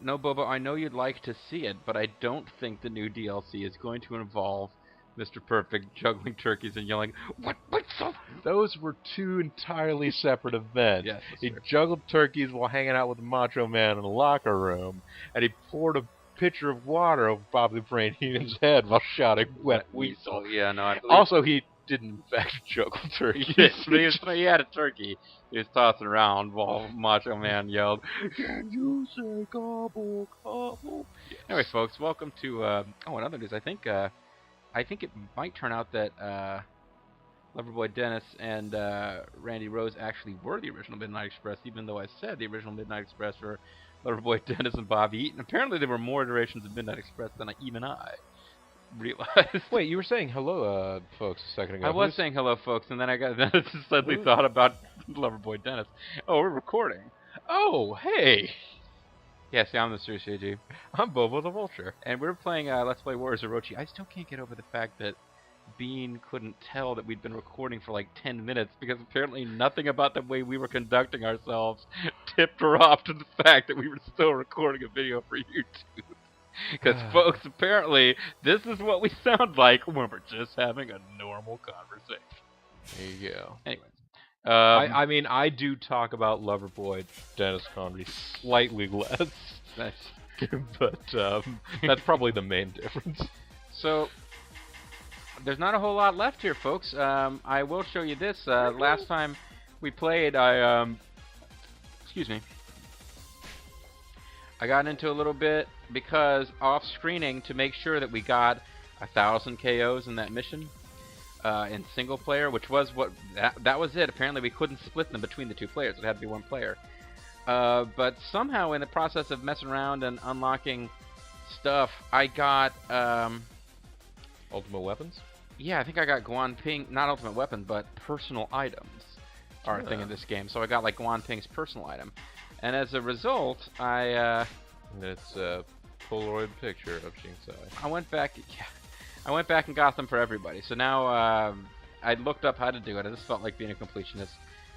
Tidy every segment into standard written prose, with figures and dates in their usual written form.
no, Boba, I know you'd like to see it, but I don't think the new DLC is going to involve Mr. Perfect juggling turkeys and yelling, "What the?" Those were two entirely separate events. Yes, He sir. juggled turkeys while hanging out with the Macho Man in the locker room, and he poured a pitcher of water over Bobby the Brain Heenan's head while shouting, "Wet weasel." Yeah, no, I believe. Also, he didn't in fact juggle turkeys. He had a turkey. He was tossing around while Macho Man yelled, "Can you say gobble, gobble?" Yes. Anyway, folks, welcome to. Another news. I think it might turn out that Loverboy Dennis and Randy Rose actually were the original Midnight Express, even though I said the original Midnight Express were Loverboy Dennis and Bobby Eaton. Apparently, there were more iterations of Midnight Express than even I realized. Wait, you were saying hello, folks, a second ago. I was saying hello, folks, and then I just suddenly thought about Loverboy Dennis. Oh, we're recording. Oh, hey! Yeah, see, I'm the Serious AG. I'm Bobo the Vulture. And we're playing Let's Play Warriors Orochi. I still can't get over the fact that Bean couldn't tell that we'd been recording for like 10 minutes because apparently nothing about the way we were conducting ourselves tipped her off to the fact that we were still recording a video for YouTube. Because, folks, apparently this is what we sound like when we're just having a normal conversation. There you go. Anyway. I mean, I do talk about Loverboy Dennis comedy slightly less. But that's probably the main difference. So, there's not a whole lot left here, folks. I will show you this. Last time we played, excuse me. I got into a little bit because off-screening to make sure that we got 1,000 KOs in that mission in single player, which was that was it. Apparently, we couldn't split them between the two players. It had to be one player. But somehow, in the process of messing around and unlocking stuff, I got Ultimate weapons? Yeah, I think I got Guan Ping, not ultimate weapon, but personal items are a thing in this game. So I got like Guan Ping's personal item. And as a result, It's a Polaroid picture of Shinsai. I went back and got them for everybody. So now I looked up how to do it. I just felt like being a completionist.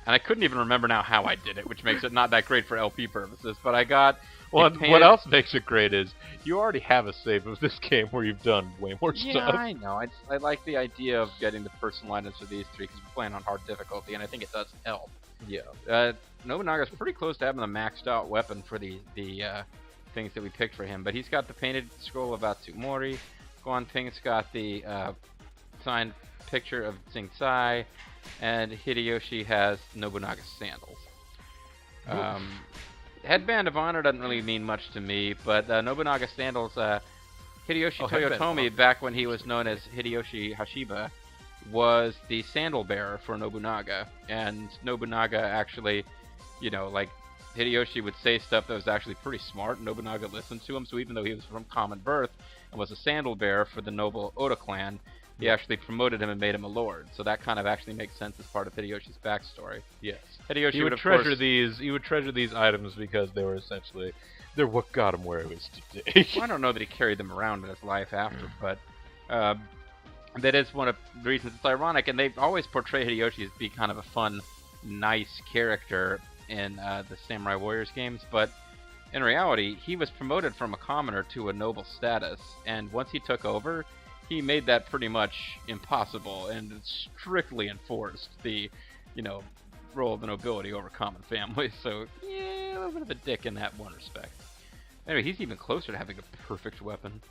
And I couldn't even remember now how I did it, which makes it not that great for LP purposes. But I got... What else makes it great is you already have a save of this game where you've done way more stuff. Yeah, I know. I like the idea of getting the personal items for these three because we're playing on hard difficulty, and I think it does help. Yeah. Nobunaga's pretty close to having the maxed out weapon for the things that we picked for him, but he's got the painted scroll of Atsumori. Guan Ping's got the signed picture of Sing Sai, and Hideyoshi has Nobunaga's sandals. Headband of Honor doesn't really mean much to me, but Nobunaga sandals, Hideyoshi Toyotomi, back when he was known as Hideyoshi Hashiba, was the sandal bearer for Nobunaga. And Nobunaga actually, like, Hideyoshi would say stuff that was actually pretty smart, and Nobunaga listened to him, so even though he was from common birth and was a sandal bearer for the noble Oda clan, he actually promoted him and made him a lord. So that kind of actually makes sense as part of Hideyoshi's backstory. Yes. Hideyoshi He would of treasure course, these. He would treasure these items because they were essentially they're what got him where he is today. Well, I don't know that he carried them around in his life after, but that is one of the reasons it's ironic. And they always portray Hideyoshi as being kind of a fun, nice character in the Samurai Warriors games, but in reality, he was promoted from a commoner to a noble status, and once he took over, he made that pretty much impossible and strictly enforced the, role of the nobility over common families. So, yeah, a little bit of a dick in that one respect. Anyway, he's even closer to having a perfect weapon.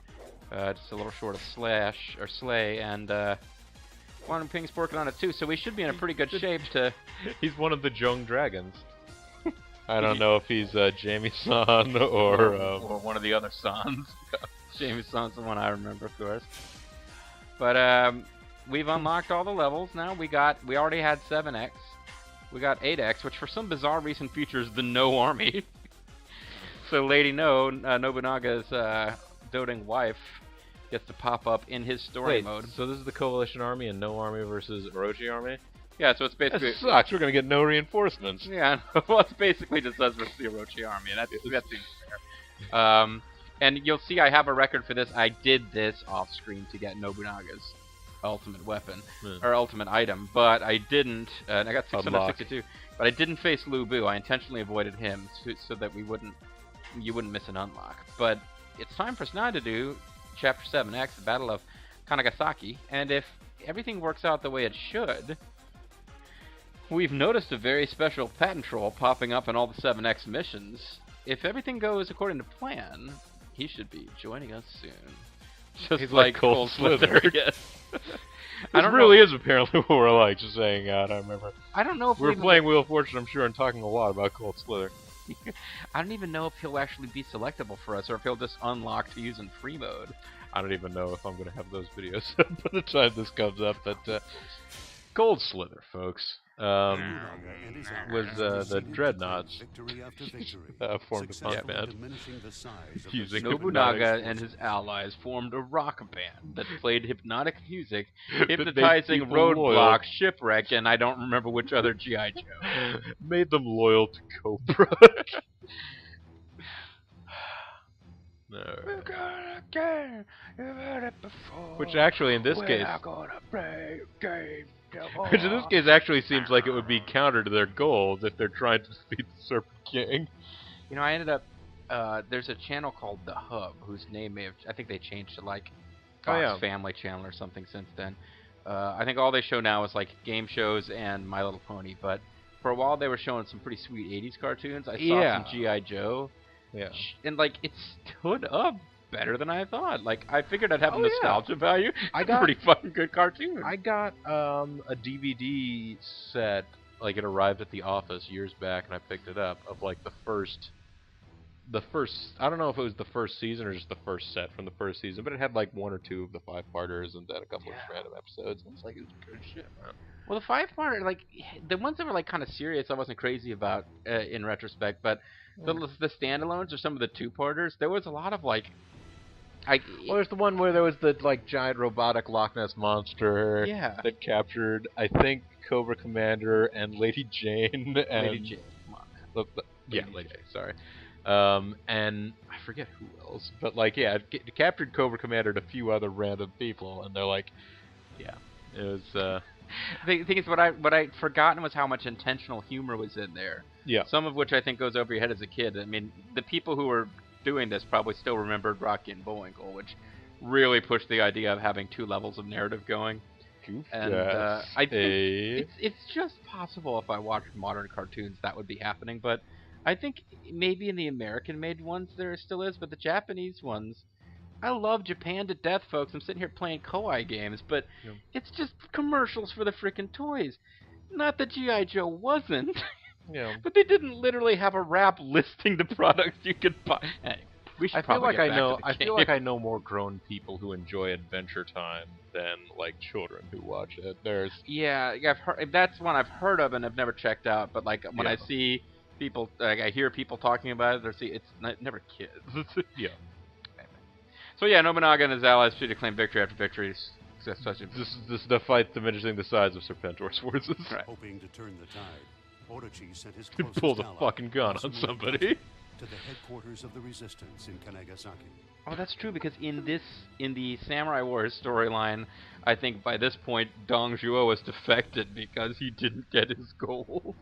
Just a little short of Slay, and Guan Ping's working on it too, so we should be in a pretty good shape to... He's one of the Jung Dragons. I don't know if he's Jamie-san or one of the other Sans. Jamie-san's the one I remember, of course. But we've unlocked all the levels now. We already had 7X. We got 8X, which for some bizarre reason features the No Army. So Lady No, Nobunaga's doting wife, gets to pop up in his story mode. So this is the Coalition Army and No Army versus Orochi Army? Yeah, so it's basically... That sucks. We're going to get no reinforcements. Yeah, well, it's basically just us versus the Orochi Army, and that seems fair. And you'll see I have a record for this. I did this off-screen to get Nobunaga's ultimate weapon, or ultimate item, but I didn't, and I got 662, but I didn't face Lu Bu. I intentionally avoided him so that we wouldn't you wouldn't miss an unlock. But it's time for us now to do Chapter 7X, the Battle of Kanagasaki, and if everything works out the way it should, we've noticed a very special patent troll popping up in all the 7X missions. If everything goes according to plan, he should be joining us soon. Just He's like Cold Slither. Yes. This really is apparently what we're like, just hanging out, I remember. I don't know if we're playing Wheel of Fortune, I'm sure, and talking a lot about Cold Slither. I don't even know if he'll actually be selectable for us, or if he'll just unlock to use in free mode. I don't even know if I'm going to have those videos by the time this comes up, but Cold Slither, folks, was the Dreadnoughts formed a punk band. Using Nobunaga and his allies formed a rock band that played hypnotic music, hypnotizing roadblocks, shipwreck, and I don't remember which other G.I. Joe. Made them loyal to Cobra. Which actually, in this case, which in this case actually seems like it would be counter to their goals if they're trying to defeat the Serpent King. You know, I ended up, there's a channel called The Hub, whose name may have, I think they changed to like Fox Family Channel or something since then. I think all they show now is like game shows and My Little Pony, but for a while they were showing some pretty sweet 80s cartoons. I saw some G.I. Joe. Yeah. And like it stood up better than I thought. Like I figured I'd have a nostalgia value. I got a pretty fucking good cartoon. I got a DVD set, like it arrived at the office years back, and I picked it up of like the first. I don't know if it was the first season or just the first set from the first season, but it had like one or two of the 5-parters and then a couple of random episodes. And it's like, it was good shit, man. Well, the 5-parter, like the ones that were like kind of serious, I wasn't crazy about in retrospect, but the standalones or some of the 2-parters, there was a lot of like. Well, there's the one where there was the like giant robotic Loch Ness monster that captured, I think, Cobra Commander and Lady Jane. And Lady Jane, come on, man. Lady Jane, sorry. And I forget who else, but like, it captured Cobra Commander and a few other random people, and they're like, it was. The thing is, what I'd forgotten was how much intentional humor was in there. Yeah. Some of which I think goes over your head as a kid. I mean, the people who were doing this probably still remembered Rocky and Bullwinkle, which really pushed the idea of having 2 levels of narrative going. And I think it's just possible if I watched modern cartoons that would be happening, but I think maybe in the American-made ones there still is, but the Japanese ones, I love Japan to death, folks. I'm sitting here playing Koei games, but it's just commercials for the frickin' toys. Not that G.I. Joe wasn't, but they didn't literally have a rap listing the products you could buy. Anyway, we should feel like I know more grown people who enjoy Adventure Time than like children who watch it. I've heard, that's one I've heard of and I've never checked out. But like when I see people, like I hear people talking about it, it's never kids. So Nobunaga and his allies should claim victory after victory. This is the fight diminishing the size of Serpentor's forces. Right. Hoping to turn the tide, Orochi sent his he pulls a fucking gun on somebody. To the headquarters of the resistance in Kanagasaki. Oh, that's true, because in the Samurai Wars storyline, I think by this point Dong Zhuo has defected because he didn't get his goal.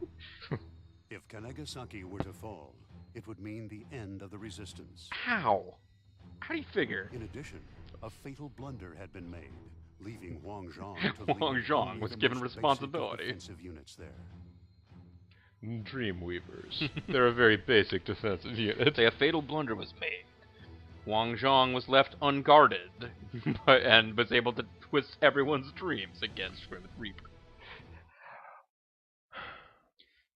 If Kanagasaki were to fall, it would mean the end of the resistance. How? How do you figure? In addition, a fatal blunder had been made, leaving Wang Zhang to Wang Zhang was given responsibility. Defensive units there. Dreamweavers. They're a very basic defensive unit. A fatal blunder was made. Wang Zhang was left unguarded and was able to twist everyone's dreams against Grim Reaper.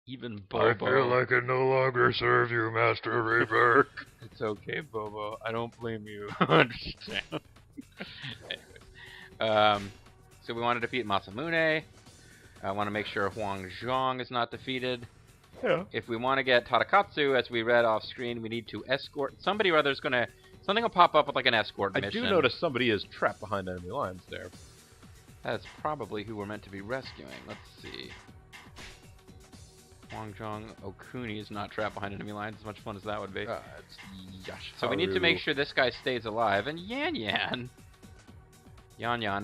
Even Bobo. I feel like I no longer serve you, Master Reaper. It's okay, Bobo. I don't blame you. I understand. Anyways. So we want to defeat Masamune. I want to make sure Huang Zhang is not defeated. Yeah. If we want to get Tadakatsu, as we read off screen, we need to escort somebody or other's gonna. Something will pop up with like an escort mission. I do notice somebody is trapped behind enemy lines there. That's probably who we're meant to be rescuing. Let's see. Huang Zhang Okuni is not trapped behind enemy lines. As much fun as that would be. So we need to make sure this guy stays alive. And Yan Yan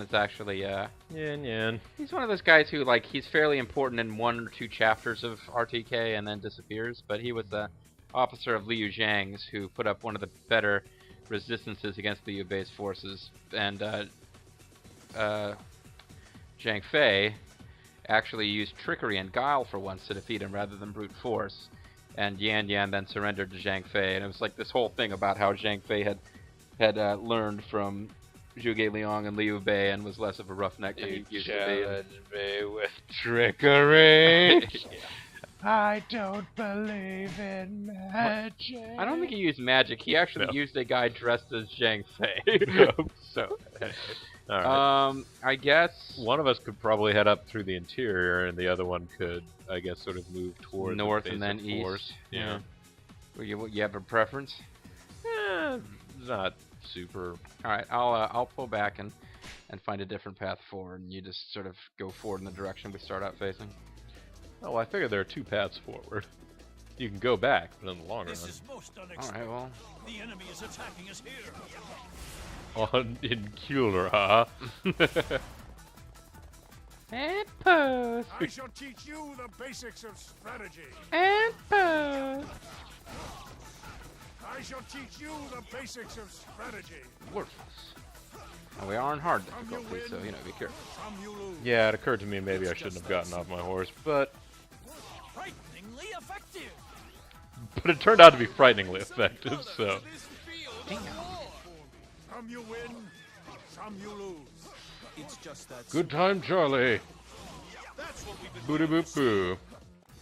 is actually, Yan. he's one of those guys who, like, he's fairly important in 1 or 2 chapters of RTK and then disappears, but he was officer of Liu Zhang's who put up one of the better resistances against Liu Bei's forces, and Zhang Fei actually used trickery and guile for once to defeat him rather than brute force. And Yan Yan then surrendered to Zhang Fei, and it was like this whole thing about how Zhang Fei had learned from Zhuge Liang and Liu Bei and was less of a roughneck than he used to me with trickery. be. I don't believe in magic. I don't think he used magic. He actually used a guy dressed as Zhang Fei. So, all right. I guess one of us could probably head up through the interior, and the other one could, I guess, sort of move toward north the and then force. east. Yeah. Well, you have a preference? Not super. All right, I'll pull back and find a different path forward, and you just sort of go forward in the direction we start out facing. Oh, I figure there are 2 paths forward. You can go back, but in the long run. All right, well. The enemy is attacking us here. In Kulra. And pose. I shall teach you the basics of strategy. And pose. I shall teach you the basics of strategy. Worthless. And we are on hard difficulty, so be careful. Some you lose. Yeah, it occurred to me maybe I shouldn't have gotten off my horse, but Frighteningly effective. it turned out to be frighteningly effective. So. Some you win, some you lose. It's just that. Good time, Charlie. That's what we've been Booty boop boo.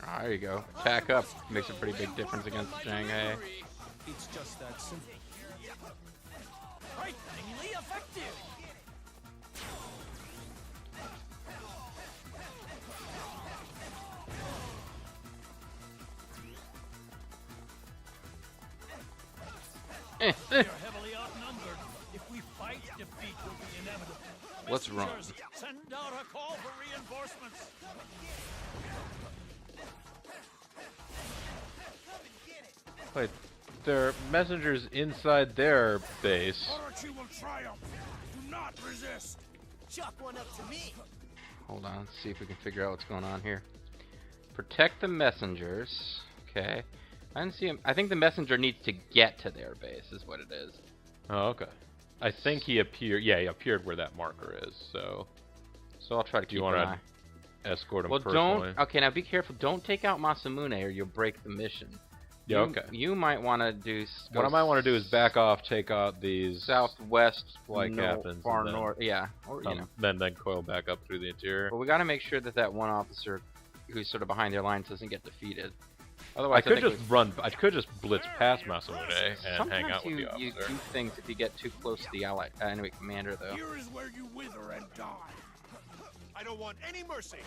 Ah, there you go. Attack up makes a pretty big difference against Zhang He. It's just that simple. Frighteningly effective. We are heavily outnumbered. If we fight, defeat will be inevitable. What's wrong? Messengers, send out a call for reinforcements. Wait, there are messengers inside their base. Orochi will triumph. Do not resist. Chalk one up to me. Hold on, let's see if we can figure out what's going on here. Protect the messengers. Okay. I didn't see him. I think the messenger needs to get to their base, is what it is. Oh, okay. I think he appeared. Yeah, he appeared where that marker is. So I'll try to keep you an want eye. to escort him Well, personally? don't. Okay, now be careful. Don't take out Masamune, or you'll break the mission. Yeah, okay. You might want to do. What I might want to do is back off, take out these southwest, flight captains, far and then north. Yeah, or then coil back up through the interior. But we got to make sure that one officer who's sort of behind their lines doesn't get defeated. Otherwise, I could just blitz past Masamune and hang out with the officer. You do things if you get too close to the allied enemy commander, though. Here is where you wither and die. I don't want any mercy.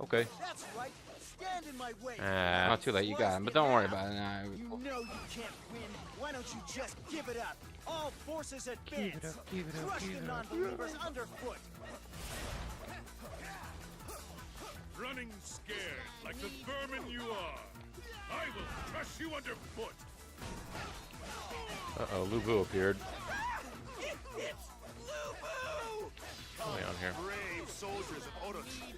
Okay. That's right. Stand in my way. Not too late, you got him, but don't worry about it. Nah, You know you can't win. Why don't you just give it up? All forces advance. Crush the non-believers underfoot. Running scared like the vermin you are. I will crush you underfoot. Uh-oh, Lubu appeared. It's Lubu! What's on here? Brave soldiers of Orochi.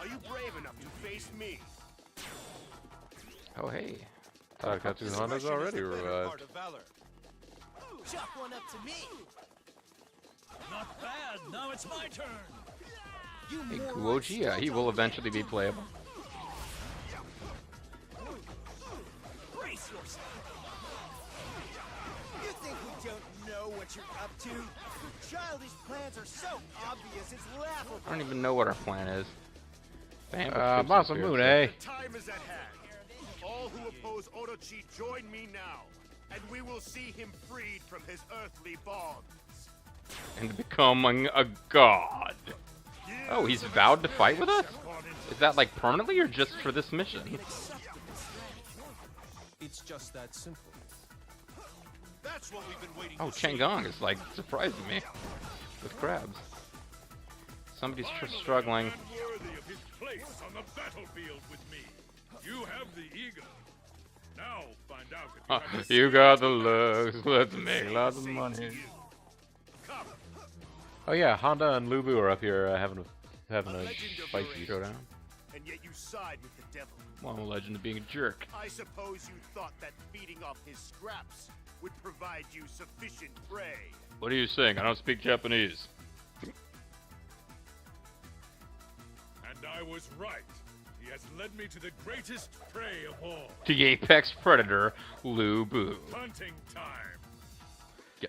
Are you brave enough to face me? Oh, hey. Tadakatsu Honda's already revived. Chalk one up to me. Not bad. Now it's my turn. You Hey, morons, Kuoji, yeah, he will eventually be playable. brace yourself. You think we don't know what you're up to? Your childish plans are so obvious, it's laughable. I don't even know what our plan is. Bam, Masamune. Time is at hand. All who oppose Orochi join me now, and we will see him freed from his earthly bonds. And becoming a god. Oh, he's vowed to fight with us? Is that like permanently or just for this mission? It's just that simple. That's what we've been waiting Oh, to see. Changong is like surprising me with crabs. Somebody's struggling. Worthy of his place on the battlefield with me. You have the ego. Now find out if you have the You got the looks, let's make lots of money. Come. Oh yeah, Honda and Lubu are up here having a Legend of fight Orochi. showdown. and yet you side with the devil. Well, I'm a legend of being a jerk. I suppose you thought that feeding off his scraps would provide you sufficient prey. What are you saying? I don't speak Japanese. And I was right. He has led me to the greatest prey of all. The apex predator, Lu Bu. Hunting time.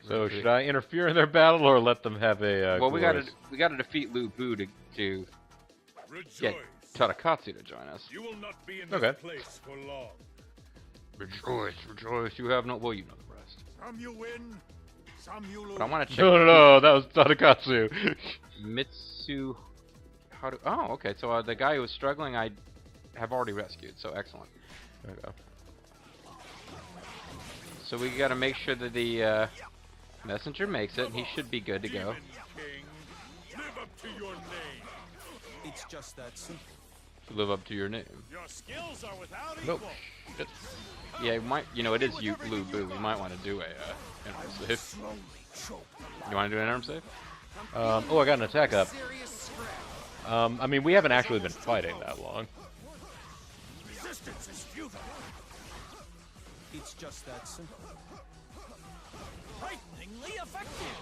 So should I interfere in their battle or let them have a? Well, we glorious- gotta defeat Lu Bu to Rejoice. get Tadakatsu to join us. You will not be in this Okay. place for long. Rejoice, rejoice. You have no. Well, you know the rest. Some you win, some you lose. But I want to check No, that was Tadakatsu. Mitsu. How do? Oh, okay. So the guy who was struggling, I have already rescued. So excellent. Okay. So we got to make sure that the messenger makes it, and he should be good to go. Demon King, live up to your name. It's just that simple. To live up to your name. Your skills are without No. equal. Shit. Yeah, you might. You know, it is you, Lu Bu. You might want to do a interim save. You want to do an interim save? Oh, I got an attack up. I mean, we haven't actually been fighting that long. Resistance is futile. It's just that simple. Frighteningly effective.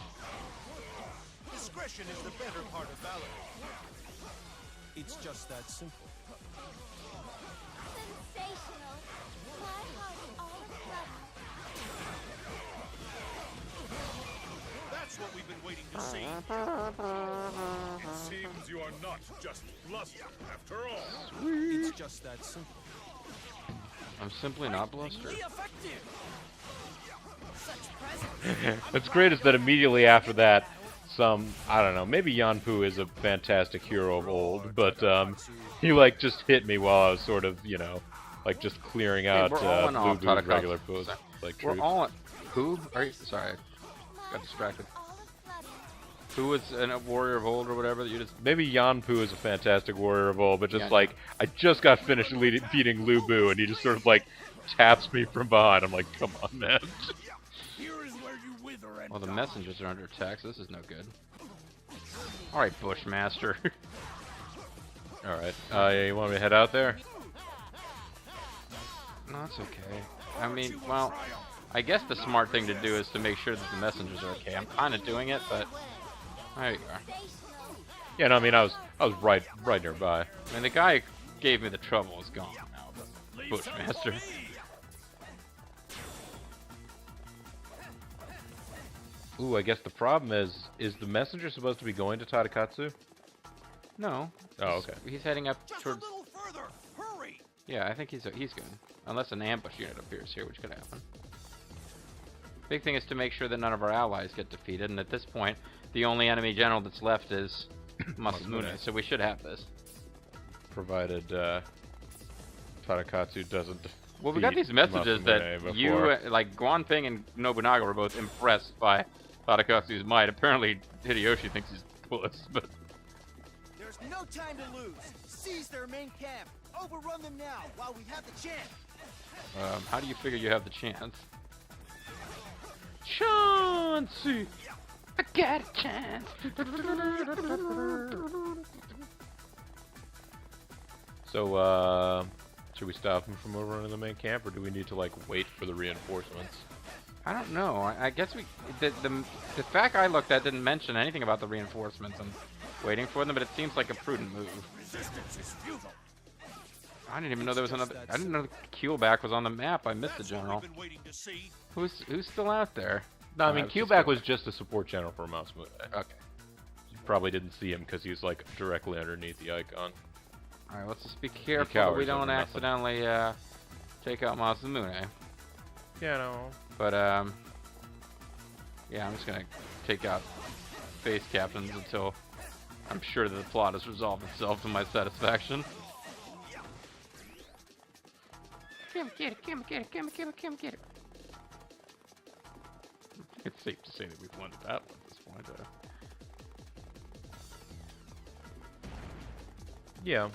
Discretion is the better part of valor. It's just that simple. Sensational. My heart all of a sudden. That's what we've been waiting to see. It seems you are not just bluster after all. It's just that simple. I'm simply not bluster. Effective. What's great is that immediately after that, I don't know, maybe Yanpu is a fantastic hero of old, but he like just hit me while I was sort of, you know, like just clearing out we're all in all Blue Boo's Tadakatsu. regular pose, like We're troops. all. Who? Are you? Sorry, got distracted. Who was a warrior of old or whatever that you just? Maybe Yanpu is a fantastic warrior of old, but just Yeah, like, I just got finished beating Lu Bu, and he just sort of like taps me from behind. I'm like, come on, man. Here is where you wither and Well, the messengers are under attack, so this is no good. All right, Bushmaster. All right, you want me to head out there? No, that's okay. I mean, well, I guess the smart thing to do is to make sure that the messengers are okay. I'm kind of doing it, but there you are. Yeah, no, I mean, I was right nearby. I mean, the guy who gave me the trouble is gone now, but Bushmaster. Ooh, I guess the problem is the messenger supposed to be going to Tadakatsu? No. Oh, okay. He's heading up just a towards. little further. Hurry. Yeah, I think he's good. Unless an ambush unit appears here, which could happen. Big thing is to make sure that none of our allies get defeated, and at this point, the only enemy general that's left is Masamune, so we should have this. Provided Tadakatsu doesn't. Well, we got defeat these messages that Masamune you, before. like Guanping and Nobunaga, were both impressed by Tadakatsu's might. Apparently, Hideyoshi thinks he's puss, but There's no time to lose. Seize their main camp. Overrun them now while we have the chance. how do you figure you have the chance? Chance! I got a chance! So, should we stop him from overrunning the main camp, or do we need to like wait for the reinforcements? I don't know. I guess we the fact I looked at didn't mention anything about the reinforcements and waiting for them, but it seems like a prudent move. Resistance is futile. I didn't even know there was another. I didn't know the Keelback was on the map. I missed the That's what general. we've been waiting to see. Who's still out there? No, I mean, it's just Keelback Keelback. was just a support general for Masamune. Okay. You probably didn't see him because he's like directly underneath the icon. All right. Let's just be careful that cowers we don't over nothing. accidentally take out Masamune. Yeah, no. But yeah, I'm just gonna take out base captains until I'm sure that the plot has resolved itself to my satisfaction. Get it. It's safe to say that we've won the battle at this point. Yeah.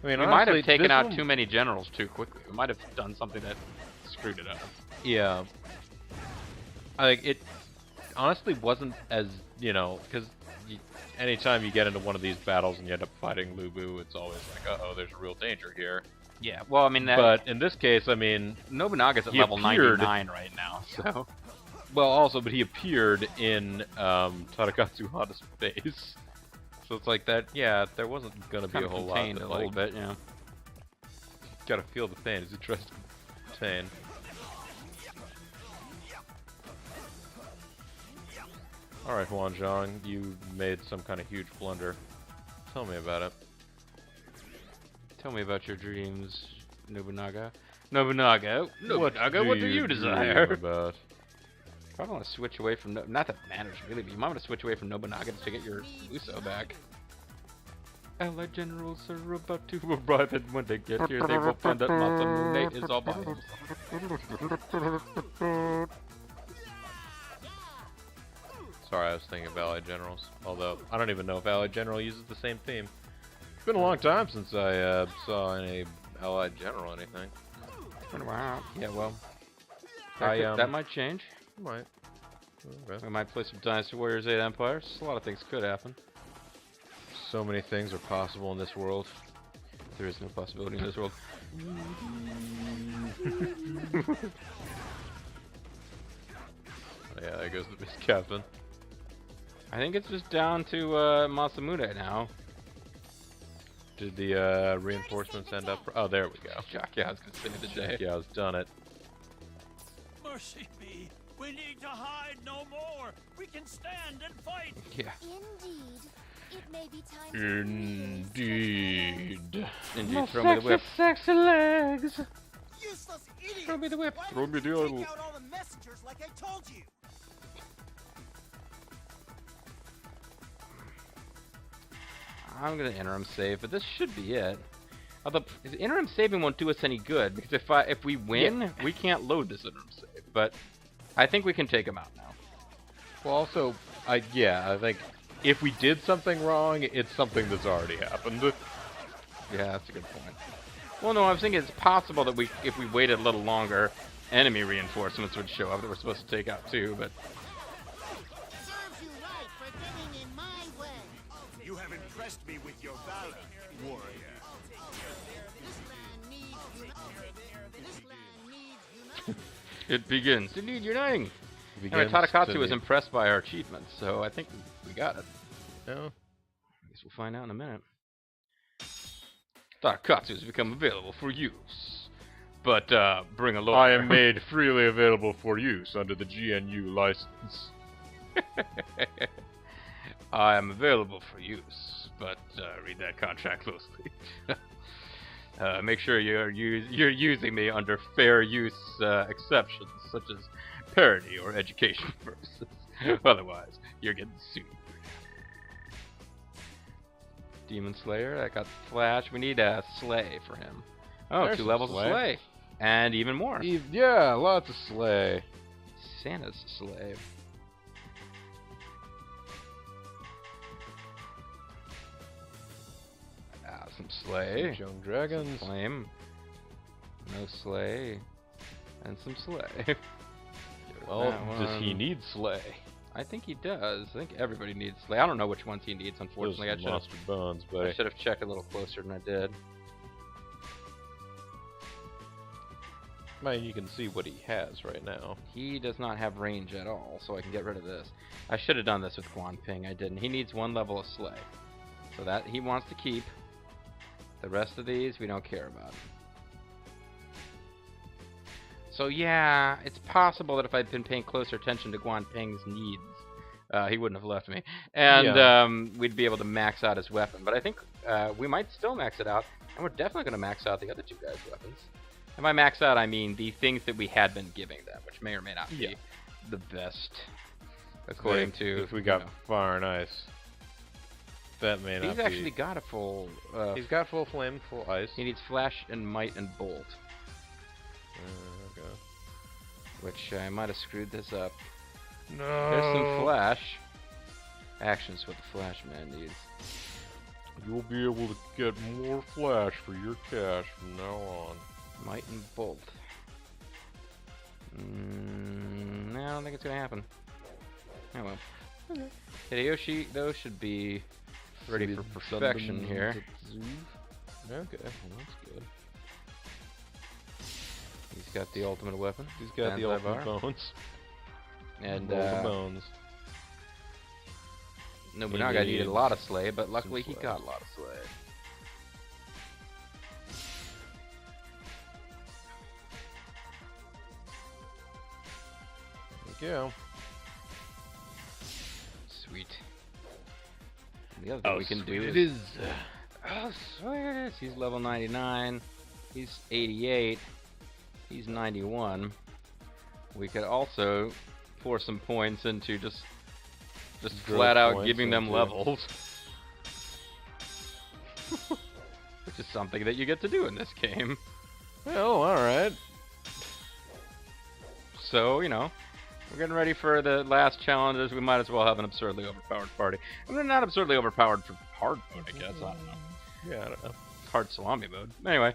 I mean, We might honestly, have taken this out one- too many generals too quickly. We might have done something that screwed it up. Yeah. I think it honestly wasn't as, you know, because anytime you get into one of these battles and you end up fighting Lu Bu, it's always like, uh-oh, there's a real danger here. Yeah, well, I mean, But in this case, I mean, Nobunaga's at he level appeared- 99 right now, so... well, also, but he appeared in Tadakatsu Hada's face. So it's like that, yeah, there wasn't gonna be kind a of whole lot contained that, a little like, bit, yeah. gotta feel the pain as he tries to contain. Alright, Huan Zhang, you made some kind of huge blunder. Tell me about it. Tell me about your dreams, Nobunaga. Nobunaga, what do you desire? About? Probably want to switch away from not that matters really, but you might want to switch away from Nobunaga to get your Uso back. Allied generals are about to arrive, and when they get here, they will find that Masamune is all by himself. Sorry, I was thinking of Allied Generals. Although, I don't even know if Allied General uses the same theme. It's been a long time since I saw any Allied General anything. Wow. Yeah, well, that that might change. Might. Okay. We might play some Dynasty Warriors 8 Empires. A lot of things could happen. So many things are possible in this world. There is no possibility in this world. Oh, yeah, there goes the Miss Captain. I think it's just down to Masamune now. Did the reinforcements end up? Oh, there we go. Yeah, I was gonna say the day. Yeah, I was done it. Mercy me. We need to hide no more. We can stand and fight. Yeah. Indeed. It may be time to Indeed. Indeed, throw me the whip. Sexy legs. Useless idiot. Throw me the whip. Why Throw me didn't the you idol. take out all the messengers like I told you? I'm gonna interim save, but this should be it. Although interim saving won't do us any good because if we win, we can't load this interim save. But I think we can take him out now. Well, also, I think if we did something wrong, it's something that's already happened. Yeah, that's a good point. Well, no, I was thinking it's possible that if we waited a little longer, enemy reinforcements would show up that we're supposed to take out too. But Serves you right for getting in my way. You have impressed me with your valor, warrior. This land needs uniting. This land needs uniting. it begins. Indeed, uniting. Anyway, Begins Tadakatsu to was be- impressed by our achievements, so I think we got it. No. I guess we'll find out in a minute. Tadakatsu has become available for use, but bring a lawyer. I am made freely available for use under the GNU license. I am available for use, but read that contract closely. Make sure you're using me under fair use exceptions, such as parody or education purposes. Otherwise, you're getting sued. Demon Slayer, I got Flash. We need a Slay for him. Oh, There's 2 some levels Slay. of Slay. And even more. Yeah, lots of slay. Santa's Slave. Some Slay. Young dragons. Flame. No Slay. And some Slay. Well, That does he one. need slay? I think he does. I think everybody needs Slay. I don't know which ones he needs, unfortunately. I Those should have monster bones, buddy. checked a little closer than I did. I mean, you can see what he has right now. He does not have range at all, so I can get rid of this. I should have done this with Quan Ping. I didn't. He needs 1 level of Slay. So that he wants to keep. The rest of these, we don't care about. So yeah, it's possible that if I'd been paying closer attention to Guan Ping's needs, he wouldn't have left me. And we'd be able to max out his weapon. But I think we might still max it out, and we're definitely going to max out the other 2 guys' weapons. And by max out, I mean the things that we had been giving them, which may or may not be the best, according to... If we got fire and ice. That may not He's be... actually got a full... He's got full flame, full ice. He needs Flash and Might and Bolt. Okay. Which I might have screwed this up. No. There's some Flash. Action's what the Flash man needs. You'll be able to get more flash for your cash from now on. Might and Bolt. No, I don't think it's gonna happen. Oh well. Hideyoshi, though, should be ready for perfection here. Okay, well, that's good. He's got the ultimate weapon. He's got the Banzai ultimate bar. bones. And Roll the bones. Nobunaga He needed a lot of Slay, but luckily he Slay. got a lot of Slay. There you go. Sweet. And the other thing we can do it is... is. Oh, sweet. He's level 99. He's 88. He's 91. We could also pour some points into just Drove flat out points giving them into- levels. Which is something that you get to do in this game. Well, alright. So, you know, we're getting ready for the last challenges. We might as well have an absurdly overpowered party. I mean, not absurdly overpowered for hard mode, I guess. I don't know. Yeah, I don't know. Hard salami mode. Anyway.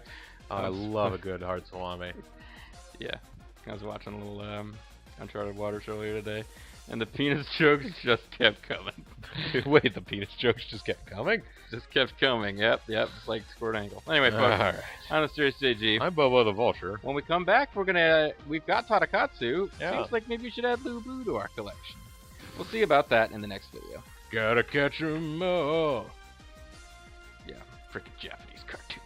I love a good hard salami. Yeah. I was watching a little Uncharted Waters earlier today, and the penis jokes just kept coming. Wait, the penis jokes just kept coming? Just kept coming. Yep. It's like Squirt Angle. Anyway, folks, Alright. on a serious JG. I'm Bobo the Vulture. When we come back, we've got Tadakatsu. Yeah. Seems like maybe we should add Lubu to our collection. We'll see about that in the next video. Gotta catch 'em all. Yeah, freaking Japanese cartoon.